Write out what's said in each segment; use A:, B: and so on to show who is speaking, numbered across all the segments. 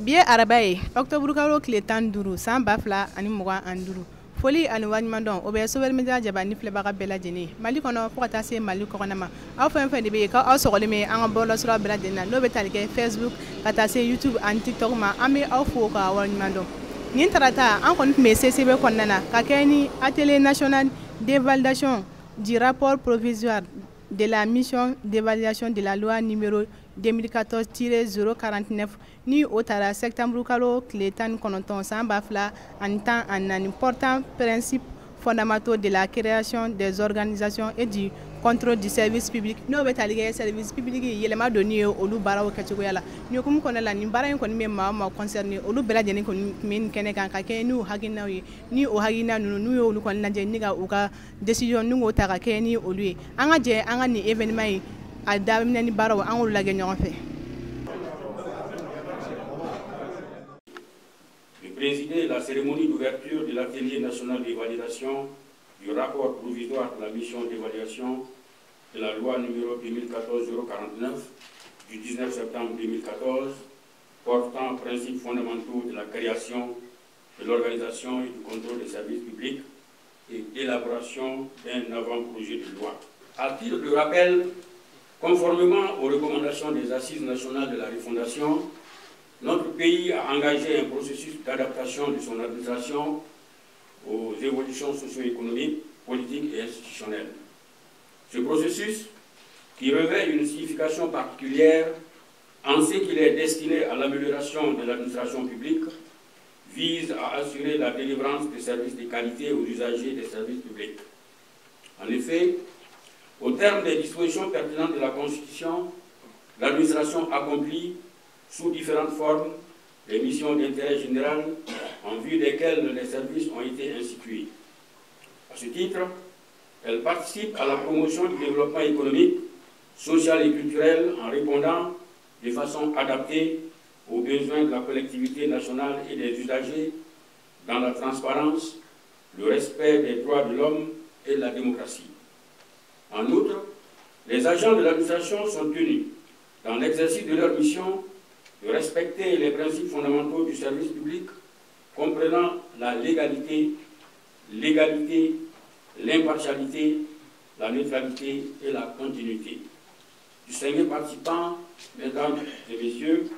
A: Biye arabaye octobre kalo kile 15 san ba fila ani mugan ani duuru foli ani waliɲumandɔn o bɛ Sowel Media jaba ni filɛbaga bɛɛ lajɛlen Mali kɔnɔ fo ka taa se Mali kɔkɔnɔma aw fɛn fɛn de bɛ yen k'aw sɔgɔlen bɛ an ka bɔlɔsira bɛɛ lajɛlen na n'o bɛ tali kɛ Facebook ka taa se YouTube ani TikTok ma an bɛ aw fo ka waliɲumandɔn nin tarata an kɔni tun bɛ CCB kɔnɔna na ka kɛ ni atelier national d'évaluation du rapport provisoire de la mission d'évaluation de la loi numéro 2014-049 ni o taara septembre kalo tile 19 san ba fila ani tan ani naani portant principe fondamentaux de la création des organisations et du contrôle du service public n'o bɛ tali kɛ service public yɛlɛma donni ye olu baaraw kɛcogoya la ni hukumu kɔnɔna la nin baara in kɔni bɛ maa o maa concerné olu bɛɛ lajɛlen kɔni tun bɛ nin kɛnɛ kan ka kɛ n'u hakilinaw ye ni o hakilina ninnu n'u ye olu kɔni lajɛ ni ka u ka décision n'u k'o ta ka kɛ ni olu ye an ka jɛ an ka nin événement ye a daminɛ ni baaraw an k'olu lajɛ ɲɔgɔn fɛ.
B: Présider la cérémonie d'ouverture de l'atelier national d'évaluation du rapport provisoire de la mission d'évaluation de la loi numéro 2014-049 du 19 septembre 2014 portant principes fondamentaux de la création, de l'organisation et du contrôle des services publics et d'élaboration d'un avant-projet de loi. À titre de rappel, conformément aux recommandations des Assises nationales de la refondation, notre pays a engagé un processus d'adaptation de son administration aux évolutions socio-économiques, politiques et institutionnelles. Ce processus, qui revêt une signification particulière en ce qu'il est destiné à l'amélioration de l'administration publique, vise à assurer la délivrance de services de qualité aux usagers des services publics. En effet, au terme des dispositions pertinentes de la Constitution, l'administration accomplit sous différentes formes les missions d'intérêt général en vue desquelles les services ont été institués. À ce titre, elle participe à la promotion du développement économique, social et culturel en répondant de façon adaptée aux besoins de la collectivité nationale et des usagers dans la transparence, le respect des droits de l'homme et la démocratie. En outre, les agents de l'administration sont tenus, dans l'exercice de leur mission, de respecter les principes fondamentaux du service public, comprenant la légalité, l'impartialité, la neutralité et la continuité. Distingués participants, mesdames et messieurs,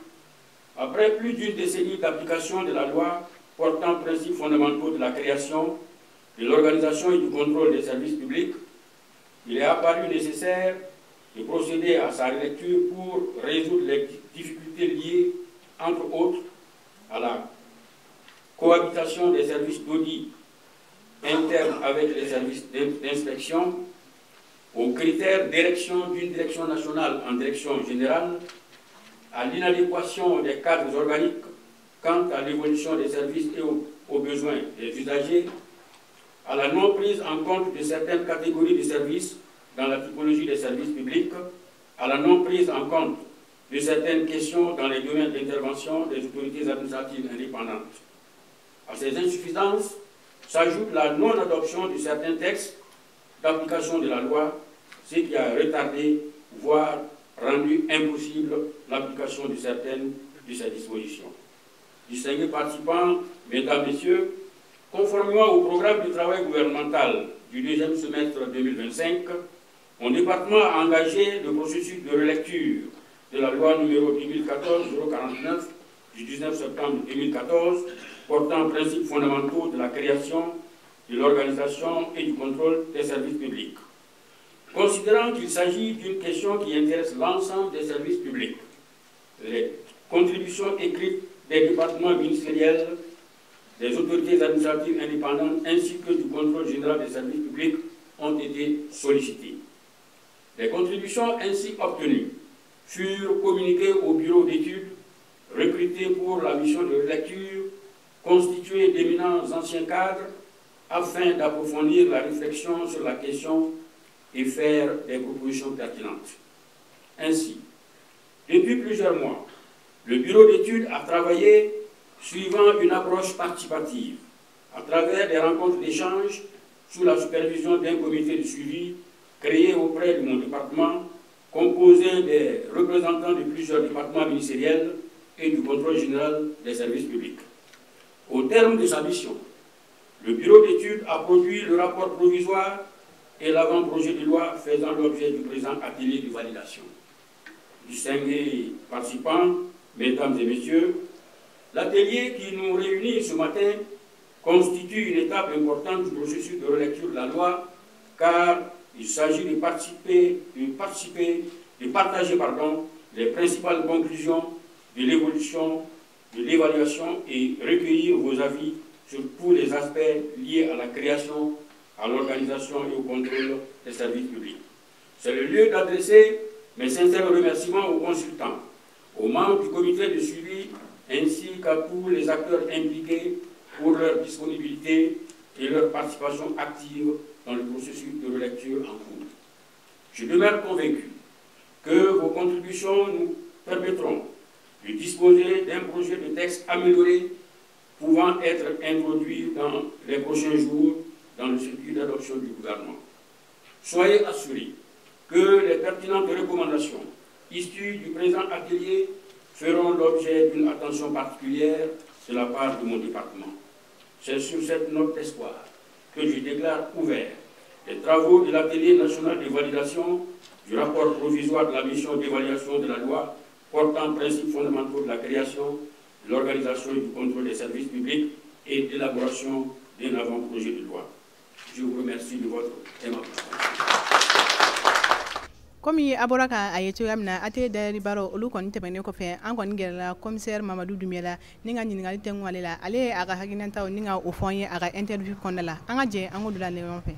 B: après plus d'une décennie d'application de la loi portant principes fondamentaux de la création, de l'organisation et du contrôle des services publics, il est apparu nécessaire de procéder à sa relecture pour résoudre les difficultés liées, entre autres, à la cohabitation des services d'audit internes avec les services d'inspection, aux critères d'élection d'une direction nationale en direction générale, à l'inadéquation des cadres organiques quant à l'évolution des services et aux besoins des usagers, à la non-prise en compte de certaines catégories de services dans la typologie des services publics, à la non-prise en compte de certaines questions dans les domaines d'intervention des autorités administratives indépendantes. À ces insuffisances s'ajoute la non-adoption de certains textes d'application de la loi, ce qui a retardé, voire rendu impossible l'application de certaines de ces dispositions. Distingués participants, mesdames, messieurs, conformément au programme de travail gouvernemental du deuxième semestre 2025, mon département a engagé le processus de relecture de la loi numéro 2014-049 du 19 septembre 2014 portant principes fondamentaux de la création, de l'organisation et du contrôle des services publics. Considérant qu'il s'agit d'une question qui intéresse l'ensemble des services publics, les contributions écrites des départements ministériels, des autorités administratives indépendantes ainsi que du contrôle général des services publics ont été sollicitées. Les contributions ainsi obtenues furent communiquées au bureau d'études recruté pour la mission de lecture, constitué d'éminents anciens cadres, afin d'approfondir la réflexion sur la question et faire des propositions pertinentes. Ainsi, depuis plusieurs mois, le bureau d'études a travaillé suivant une approche participative, à travers des rencontres d'échange sous la supervision d'un comité de suivi créé auprès de mon département, composé des représentants de plusieurs départements ministériels et du contrôle général des services publics. Au terme de sa mission, le bureau d'études a produit le rapport provisoire et l'avant-projet de loi faisant l'objet du présent atelier de validation. Distingués participants, mesdames et messieurs, l'atelier qui nous réunit ce matin constitue une étape importante du processus de relecture de la loi, car il s'agit de partager les principales conclusions de l'évolution, de l'évaluation et recueillir vos avis sur tous les aspects liés à la création, à l'organisation et au contrôle des services publics. C'est le lieu d'adresser mes sincères remerciements aux consultants, aux membres du comité de suivi ainsi qu'à tous les acteurs impliqués pour leur disponibilité et leur participation active dans le processus de relecture en cours. Je demeure convaincu que vos contributions nous permettront de disposer d'un projet de texte amélioré pouvant être introduit dans les prochains jours dans le circuit d'adoption du gouvernement. Soyez assurés que les pertinentes recommandations issues du présent atelier feront l'objet d'une attention particulière de la part de mon département. C'est sur cette note d'espoir que je déclare ouvert les travaux de l'atelier national de validation du rapport provisoire de la mission d'évaluation de la loi portant principes fondamentaux de la création, de l'organisation et du contrôle des services publics et d'élaboration d'un avant-projet de loi. Je vous remercie de votre aimable attention.
A: Comme abora ka ayeto yamna ate dari baro olu kon tebene ko fe an kon gela commissaire Mamadou Doumbia ni nga nyingali tengwale la ale aga haginanta ni nga au fond aga interview kondala anga je ango dula le on fait.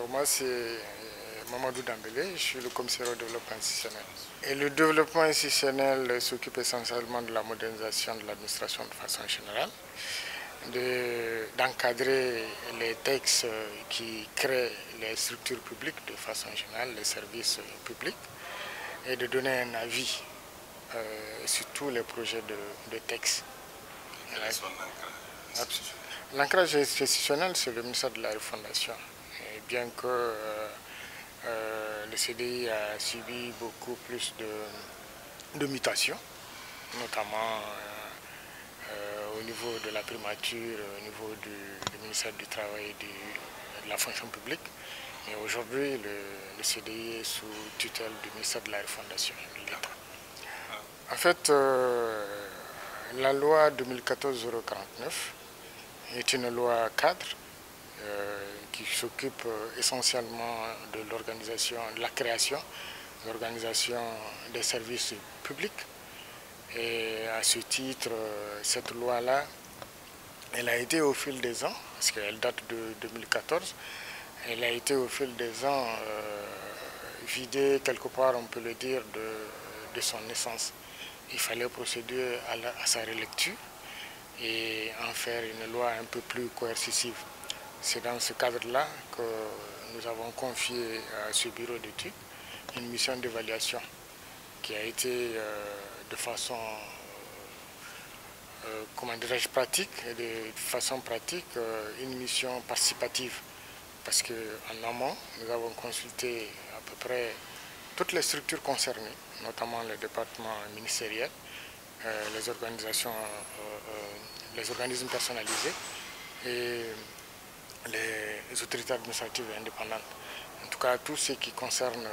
C: Moi c'est Mamadou Doumbia, je suis le commissaire au développement institutionnel. Et le développement institutionnel s'occupe essentiellement de la modernisation de l'administration de façon générale, d'encadrer les textes qui créent les structures publiques de façon générale, les services publics, et de donner un avis sur tous les projets de textes.
D: Quel est son ancrage?
C: L'ancrage institutionnel, c'est le ministère de la Refondation. Et bien que le CDI a subi beaucoup plus de mutations, notamment au niveau de la primature, au niveau du ministère du Travail et de la fonction publique. Et aujourd'hui, le CDI est sous tutelle du ministère de la Refondation de l'État. En fait, la loi 2014-049 est une loi cadre qui s'occupe essentiellement de l'organisation, de la création, de l'organisation des services publics. Et à ce titre, cette loi-là, elle a été au fil des ans, parce qu'elle date de 2014, elle a été au fil des ans vidée quelque part, on peut le dire, de son essence. Il fallait procéder à sa relecture et en faire une loi un peu plus coercitive. C'est dans ce cadre-là que nous avons confié à ce bureau d'études une mission d'évaluation qui a été de façon pratique et de façon pratique une mission participative. Parce qu'en amont, nous avons consulté à peu près toutes les structures concernées, notamment les départements ministériels, les organismes personnalisés et les autorités administratives et indépendantes. En tout cas, tous ceux qui concernent,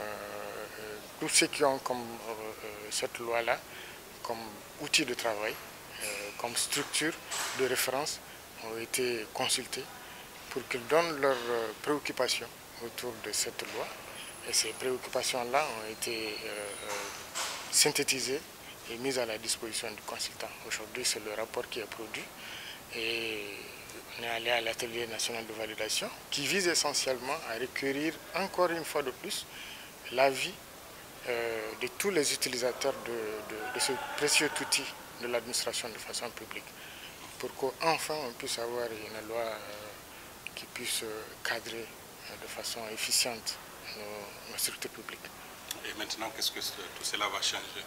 C: tous ceux qui ont comme cette loi-là comme outil de travail, comme structure de référence, ont été consultés pour qu'ils donnent leurs préoccupations autour de cette loi. Et ces préoccupations-là ont été synthétisées et mises à la disposition du consultant. Aujourd'hui, c'est le rapport qui est produit. Et on est allé à l'atelier national de validation qui vise essentiellement à recueillir encore une fois de plus l'avis de tous les utilisateurs de ce précieux outil de l'administration de façon publique pour qu'enfin on puisse avoir une loi qui puisse cadrer de façon efficiente nos structures publiques.
D: Et maintenant, qu'est-ce que tout cela va changer?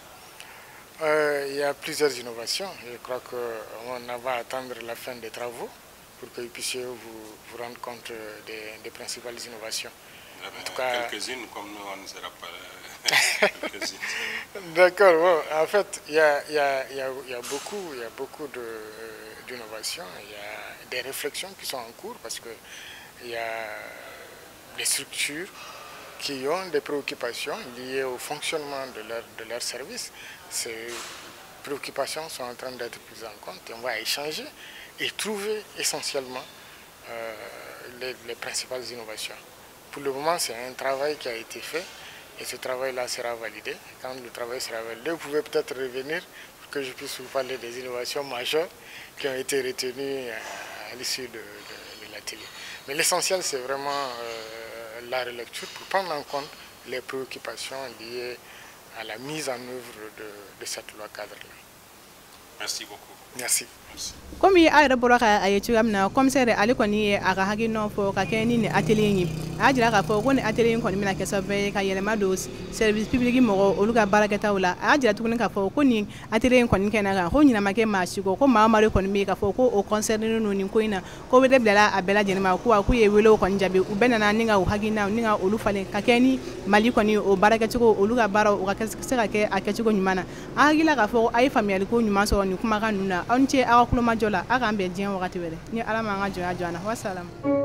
C: Il y a plusieurs innovations. Je crois qu'on va attendre la fin des travaux pour que vous puissiez vous rendre compte des principales innovations. En tout cas,
D: quelques-unes, comme nous, on ne sera pas quelques-unes.
C: D'accord, bon, en fait, il y a beaucoup d'innovations, il y a des réflexions qui sont en cours parce qu'il y a des structures qui ont des préoccupations liées au fonctionnement de leur service. Ces préoccupations sont en train d'être prises en compte et on va échanger et trouver essentiellement les principales innovations. Pour le moment, c'est un travail qui a été fait et ce travail-là sera validé. Quand le travail sera validé, vous pouvez peut-être revenir pour que je puisse vous parler des innovations majeures qui ont été retenues à l'issue de l'atelier. Mais l'essentiel, c'est vraiment la relecture pour prendre en compte les préoccupations liées à la mise en œuvre de cette loi cadre-là.
D: Merci beaucoup.
C: Merci.
A: Comme il y a un commissaire à l'économie à Rahagino pour Kakeni atelier, Adjara for one atelier in Cassave, Kayamados, service public moro, Oluga Barakataula, Adja Tunika for Kuning, atelier in Konikana, Honina Makema, Sugo, Mama Economica for or concerning Nuninquina, Kobe de Bella, Abella Genema, Kuaku, Willow, Konjabi, Ubenana, Ninga, Hagina, Ninga, Olufale, Kakeni, Malikoni, or Barakatugo, Oluga Baro, or Kasaka, Akachugo Numana, Agila for I family, Numaso, Nukumaranuna, Anche, our Majola, Arambe, Jen, or Rativere, near Alamanga Joana, wassalam.